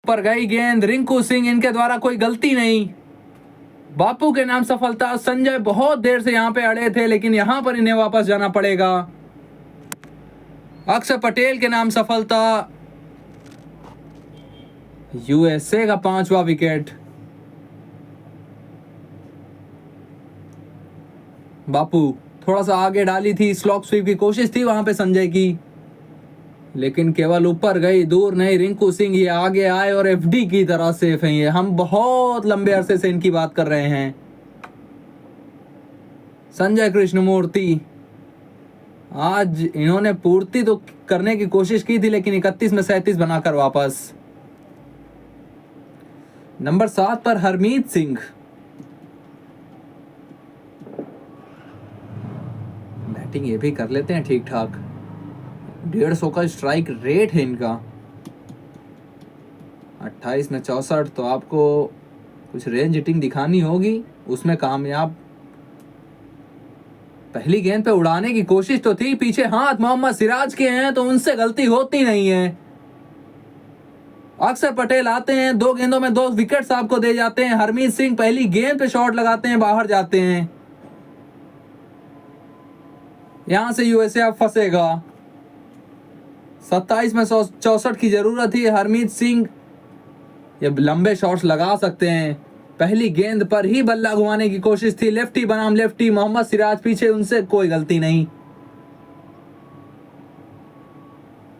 पर गई गेंद, रिंकू सिंह इनके द्वारा कोई गलती नहीं, बापू के नाम सफलता। संजय बहुत देर से यहां पे अड़े थे लेकिन यहां पर इन्हें वापस जाना पड़ेगा। अक्षर पटेल के नाम सफलता, यूएसए का 5वां विकेट। बापू थोड़ा सा आगे डाली थी, स्लॉक स्वीप की कोशिश थी वहां पे संजय की, लेकिन केवल ऊपर गई, दूर नहीं। रिंकू सिंह ये आगे आए और एफडी की तरह सेफ है ये। हम बहुत लंबे अरसे से इनकी बात कर रहे हैं। संजय कृष्णमूर्ति, आज इन्होंने पूर्ति तो करने की कोशिश की थी लेकिन 31 में 37 बनाकर वापस। नंबर 7 पर हरमीत सिंह, बैटिंग ये भी कर लेते हैं ठीक ठाक। 150 का स्ट्राइक रेट है इनका। 28 में 64, तो आपको कुछ रेंज हिटिंग दिखानी होगी, उसमें कामयाब। पहली गेंद पे उड़ाने की कोशिश तो थी, पीछे हाथ मोहम्मद सिराज के हैं तो उनसे गलती होती नहीं है। अक्षर पटेल आते हैं, 2 गेंदों में 2 विकेट्स आपको दे जाते हैं। हरमीत सिंह पहली गेंद पे शॉट लगाते हैं, बाहर जाते हैं। यहां से यूएसए अब फंसेगा। 27 में 64 की जरूरत थी। हरमीत सिंह ये लंबे शॉट्स लगा सकते हैं। पहली गेंद पर ही बल्ला घुमाने की कोशिश थी, लेफ्टी बनाम लेफ्टी, मोहम्मद सिराज पीछे, उनसे कोई गलती नहीं।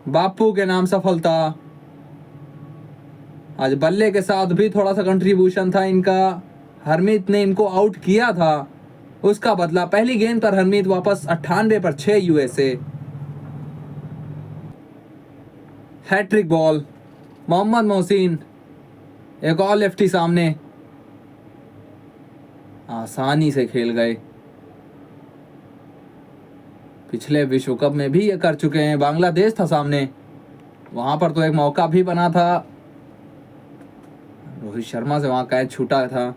बापू के नाम सफलता। आज बल्ले के साथ भी थोड़ा सा कंट्रीब्यूशन था इनका। हरमीत ने इनको आउट किया था, उसका बदला। पहली गेंद पर हरमीत वापस। 98 पर 6 USA. Hat trick ball, Mohammad Mohsin, एक और लेफ्टी सामने, आसानी से खेल गए। पिछले विश्व कप में भी ये कर चुके हैं। बांग्लादेश था सामने, वहां पर तो एक मौका भी बना था, रोहित शर्मा से वहां कैच छूटा था।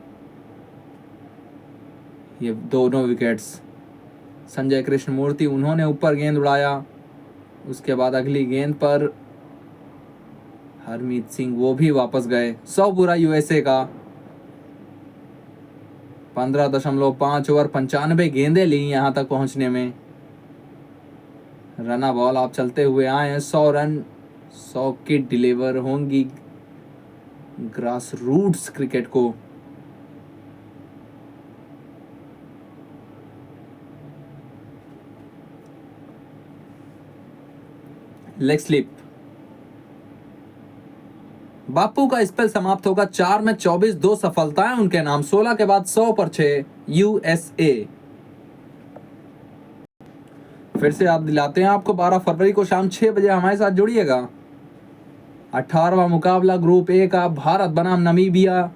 ये दोनों विकेट्स संजय कृष्णमूर्ति, उन्होंने ऊपर गेंद उड़ाया। उसके बाद अगली गेंद पर हरमीत सिंह, वो भी वापस गए। 100 पूरा यूएसए का। 15.5 ओवर, 95 गेंदें ली यहां तक पहुंचने में। रना बॉल आप चलते हुए आए हैं। 100 रन, 100 की डिलीवर होंगी ग्रास रूट्स क्रिकेट को। लेग स्लिप, बापू का स्पेल समाप्त होगा। 4 में 24, 2 सफलताएं उनके नाम। 16 के बाद 100 पर 6 यूएसए। फिर से आप दिलाते हैं आपको 12 फरवरी को शाम 6 बजे हमारे साथ जुड़िएगा। 18वां मुकाबला ग्रुप ए का, भारत बनाम नमीबिया।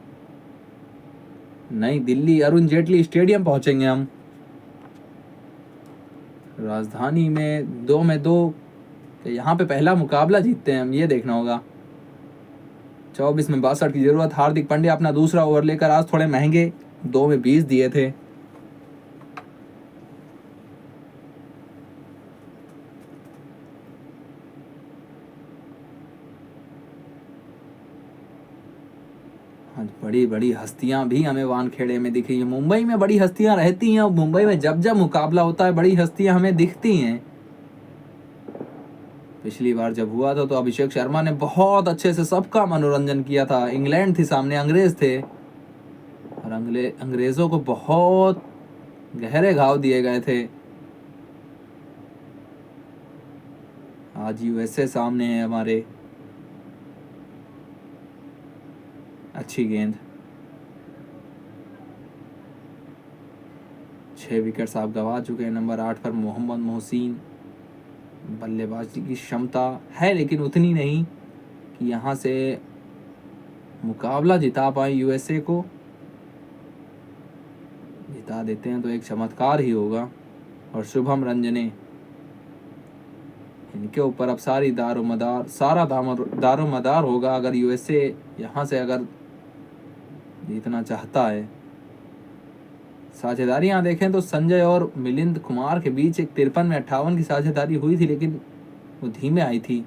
नई दिल्ली अरुण जेटली स्टेडियम पहुंचेंगे हम। राजधानी में 2 में 2, यहाँ पे पहला मुकाबला जीतते हैं हम, ये देखना होगा। 24 में 62 की जरूरत। हार्दिक पांड्या अपना दूसरा ओवर लेकर, आज थोड़े महंगे, 2 में 20 दिए थे। आज बड़ी बड़ी हस्तियां भी हमें वानखेड़े में दिखी है। मुंबई में बड़ी हस्तियां रहती हैं, और मुंबई में जब जब मुकाबला होता है बड़ी हस्तियां हमें दिखती हैं। पिछली बार जब हुआ था तो अभिषेक शर्मा ने बहुत अच्छे से सबका मनोरंजन किया था। इंग्लैंड थी सामने, अंग्रेज थे, और अंग्रेजों को बहुत गहरे घाव दिए गए थे। आज यूएसए सामने है हमारे। अच्छी गेंद, 6 विकेट्स आप गवा चुके हैं। नंबर 8 पर मोहम्मद मोहसिन। बल्लेबाजी की क्षमता है लेकिन उतनी नहीं कि यहाँ से मुकाबला जिता पाए यूएसए को। जिता देते हैं तो एक चमत्कार ही होगा। और शुभम रंजने, इनके ऊपर अब सारा दारोमदार होगा अगर यूएसए यहाँ से अगर जीतना चाहता है। साझेदारी देखें तो संजय और मिलिंद कुमार के बीच एक 53 में 58 की साझेदारी हुई थी, लेकिन वो धीमे आई थी।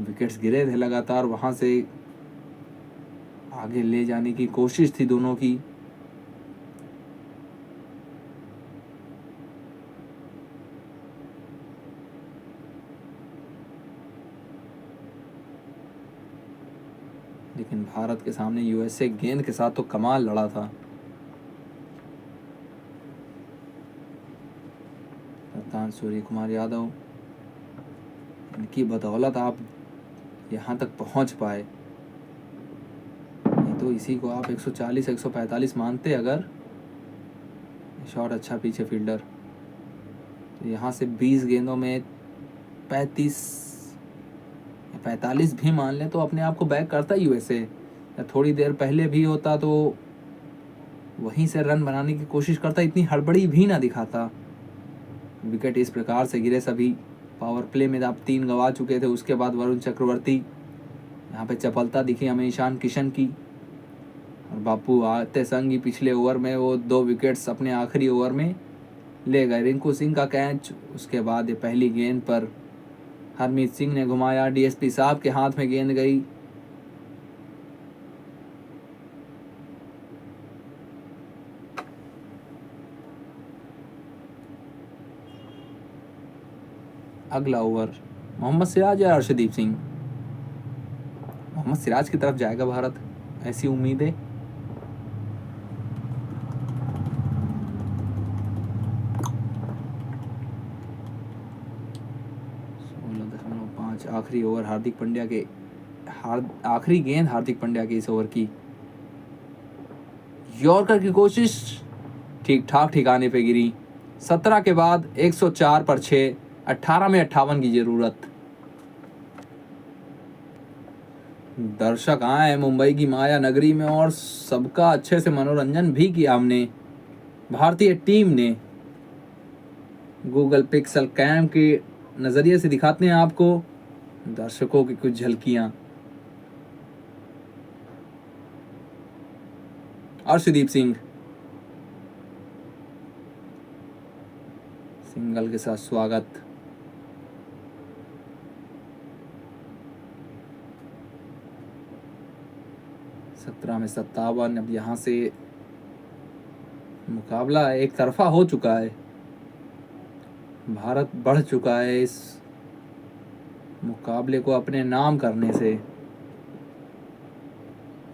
विकेट्स गिरे थे लगातार, वहां से आगे ले जाने की कोशिश थी दोनों की। लेकिन भारत के सामने यूएसए गेंद के साथ तो कमाल लड़ा था। कप्तान सूर्य कुमार यादव, इनकी बदौलत आप यहाँ तक पहुँच पाए, नहीं तो इसी को आप 140 145 मानते अगर। शॉट अच्छा पीछे फील्डर, तो यहाँ से 20 गेंदों में 45 भी मान लें तो अपने आप को बैक करता यूएसए। या थोड़ी देर पहले भी होता तो वहीं से रन बनाने की कोशिश करता, इतनी हड़बड़ी भी ना दिखाता। विकेट इस प्रकार से गिरे सभी। पावर प्ले में आप 3 गंवा चुके थे, उसके बाद वरुण चक्रवर्ती, यहाँ पे चपलता दिखी हमें ईशान किशन की। और बापू आते संग ही पिछले ओवर में वो 2 विकेट्स अपने आखिरी ओवर में ले गए। रिंकू सिंह का कैच, उसके बाद ये पहली गेंद पर हरमीत सिंह ने घुमाया, डीएसपी साहब के हाथ में गेंद गई। अगला ओवर मोहम्मद सिराज या अर्शदीप सिंह। मोहम्मद सिराज की तरफ जाएगा भारत, ऐसी उम्मीद है। आखिरी ओवर हार्दिक पांड्या के आखिरी गेंद हार्दिक पांड्या के इस ओवर की। यॉर्कर की कोशिश ठीक ठाक ठिकाने पे गिरी। 17 के बाद 104 पर 6, 18 में 58 की जरूरत। दर्शक आए मुंबई की माया नगरी में और सबका अच्छे से मनोरंजन भी किया हमने। भारतीय टीम ने गूगल पिक्सल कैम के नज़रिए से दिखाते हैं आपको दर्शकों की कुछ झलकियां। अर्शदीप सिंह सिंगल के साथ स्वागत। सत्रह में 57। अब यहाँ से मुकाबला एक तरफा हो चुका है, भारत बढ़ चुका है इस मुकाबले को अपने नाम करने से।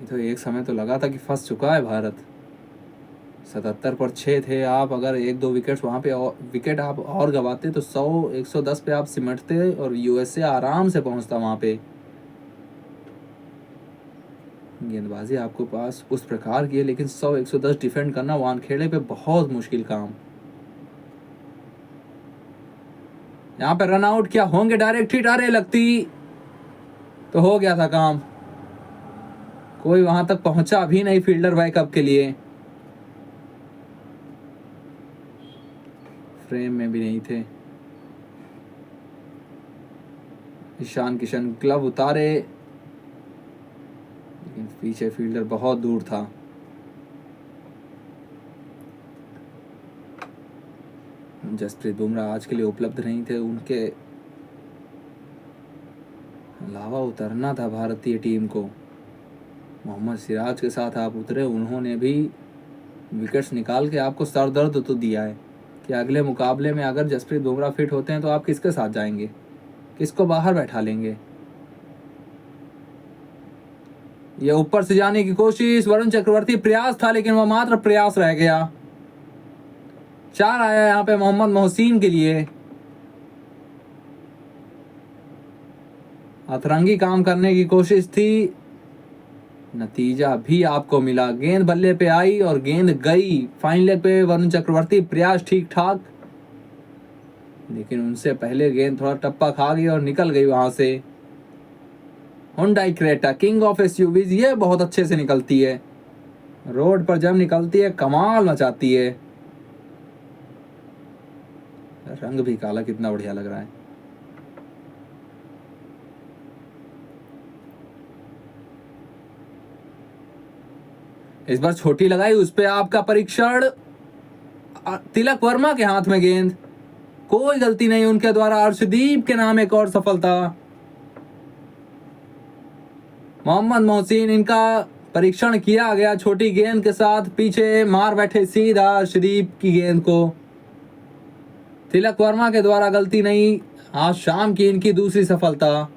तो एक समय तो लगा था कि फंस चुका है भारत। 77 पर 6 थे आप, अगर 1-2 विकेट्स वहाँ पे विकेट आप और गवाते तो 100-110 पे आप सिमटते और यूएसए आराम से पहुँचता वहाँ पे। गेंदबाजी आपको पास उस प्रकार की है, लेकिन 100-110 डिफेंड करना वानखेड़े पे बहुत मुश्किल काम। यहाँ पे रन आउट क्या होंगे, डायरेक्ट हिट, अरे लगती तो हो गया था काम। कोई वहां तक पहुंचा भी नहीं फील्डर बैकअप के लिए, फ्रेम में भी नहीं थे। ईशान किशन ग्लव उतारे, लेकिन पीछे फील्डर बहुत दूर था। जसप्रीत बुमराह आज के लिए उपलब्ध नहीं थे, उनके अलावा उतरना था भारतीय टीम को। मोहम्मद सिराज के साथ आप उतरे, उन्होंने भी विकेट्स निकाल के आपको सर दर्द तो दिया है कि अगले मुकाबले में अगर जसप्रीत बुमराह फिट होते हैं तो आप किसके साथ जाएंगे, किसको बाहर बैठा लेंगे। ये ऊपर से जाने की कोशिश, वरुण चक्रवर्ती प्रयास था लेकिन वह मात्र प्रयास रह गया। 4 आया यहाँ पे मोहम्मद मोहसिन के लिए। अतरंगी काम करने की कोशिश थी, नतीजा भी आपको मिला। गेंद बल्ले पे आई और गेंद गई फाइन लेग पे। वरुण चक्रवर्ती प्रयास ठीक ठाक, लेकिन उनसे पहले गेंद थोड़ा टप्पा खा गई और निकल गई वहां से। Hyundai Creta king of SUVs, ये बहुत अच्छे से निकलती है, रोड पर जब निकलती है कमाल मचाती है। रंग भी काला कितना बढ़िया लग रहा है। इस बार छोटी लगाई, उस पे आपका परीक्षण। तिलक वर्मा के हाथ में गेंद, कोई गलती नहीं उनके द्वारा। अर्शदीप के नाम एक और सफलता। मोहम्मद मोहसिन, इनका परीक्षण किया गया छोटी गेंद के साथ, पीछे मार बैठे सीधा शरीफ की गेंद को। तिलक वर्मा के द्वारा गलती नहीं, आज शाम की इनकी दूसरी सफलता।